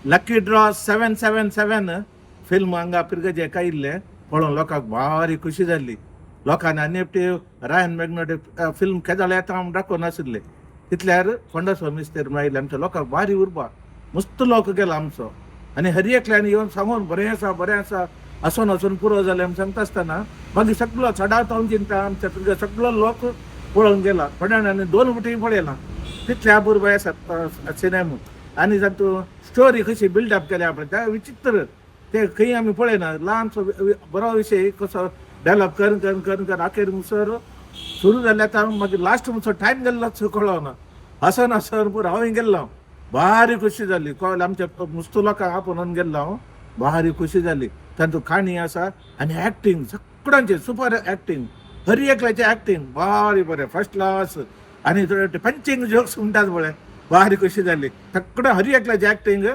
Lucky draw 777 film हांगा पिरगजे कायिल्ले पळोवन लोकांक भारी खुशी जाल्ली. लोकांनी आनी एकटी रायन मॅग्नोट फिल्म केदाळे येता आमी दाखोवन नाशिल्ले. तितल्यार फोंडा मिस्तेर मायले आमच्या लोकांक भारी उर्बा. मस्त लोक गेला आमचो आनी हर एकल्यान येवन सांगून बरें आसा आसून पुरो जालें आमी सांगता आसतना मागीर सगळो चडावतो चिंता आमच्या पिरगे सगळो लोक पळोवन गेला. थोड्या जाणांनी 2 फावटी पळयलां. तितल्या बुरबाय आसात सिनेमा आनी तातूंत स्टोरी कशी बिल्डअप केल्या आपण त्या विचित्र ते खंय आमी पळयना. ल्हानसो बरो विशय कसो डेव्हलप करून अखेर मुसर सुरू जाल्या आतां मागीर लास्ट मुसो टायम गेल्लो कळना. हसन पुरो हांव गेल्लो भारी खुशी जाली. कळ्ळें आमच्या मुस्त लोकांक आपोवन गेल्लो हांव भारी खुशी जाली. तातूंत काणी आसा आनी एक्टींग सगळ्यांचे सुपर एक्टींग. हर एकल्याचें एक्टींग भारी बरें फर्स्ट क्लास आनी पंचिंग जोक्स म्हणटात पळय भारी खुशी जाली. सगळें हर एकल्याचें एक्टींग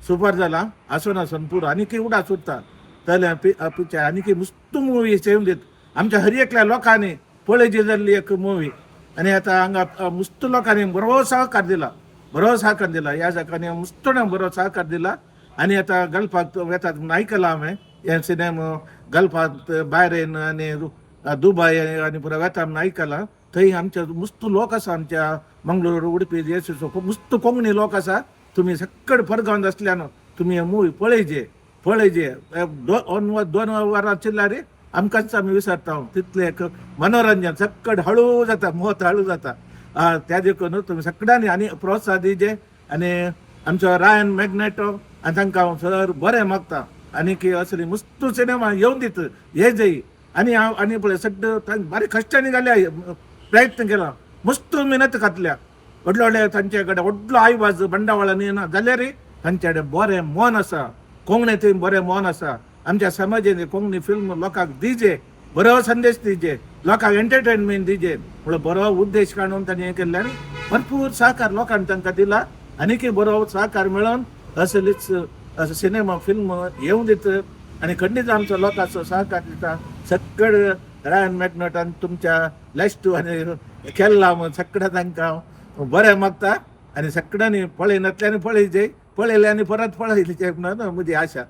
सुपर जाला. आसून पुरो आनीक उडास उरता जाल्यार पिक्चर आनीक मस्त मुवी सेव दीत आमच्या हर एकल्या लोकांनी पळयची जाल्ली एक मुवी. आनी आतां हांगा मस्त लोकांनी बरो सहकार दिला ह्या जाकांनी मस्तोण बरो सहकार दिला. आनी आतां गल्फाक वेतात म्हूण आयकलां हांवें हे सिनेमा गल्फांत बायरेन आनी दुबय आनी पुरो वेता म्हूण आयकलां. थंय आमचे मस्त लोक आसा आमच्या मंगळूर उडपी येसो मस्त कोंकणी लोक आसा. तुमी सक्कड परगांवत आसल्यान तुमी हे मुवी पळयचे 2 वरां चिल्लारी आमकांच आमी विसरता. तितलें एक मनोरंजन सक्कड हळू जाता मोत हळू जाता. त्या देखून तुमी सगळ्यांनी आनी प्रोत्साह दिजे आनी आमचो रायन मॅग्नेटो आनी तांकां सर बरें मागता आनीक असली मस्त सिनेमा येवन दीत हे जय. आनी हांव आनी पळय सगळें बारीक कश्टांनी घाल्या प्रयत्न केला मस्त मेहनत घातल्या. व्हडले तांचे कडेन व्हडलो आयवाज बंडावळांनी ना जाल्यार तांचे कडेन बरें मन आसा. कोंकणींत बरें मन आसा. आमच्या समाजान कोंकणी फिल्म लोकांक दिजे बरो संदेश दिजे लोकांक एंटरटेनमेंट दिजे म्हणून बरो उद्देश काडून तांणी हें केल्लें आनी भरपूर सहकार लोकांनी तांकां दिला. आनीक बरो सहकार मेळोन असलीच सिनेमा फिल्म येवं दीत आनी खंडीत आमचो लोकांचो सहकार दिता. सगळ रायन मॅग्नोटान तुमच्या लेस्टू आनी केल्ला सगळ्या तांकां बरें मागता आनी सगळ्यांनी पळयनातल्यानी पळयचे पळयले आनी परत पळयचे म्हणून म्हजी आशा.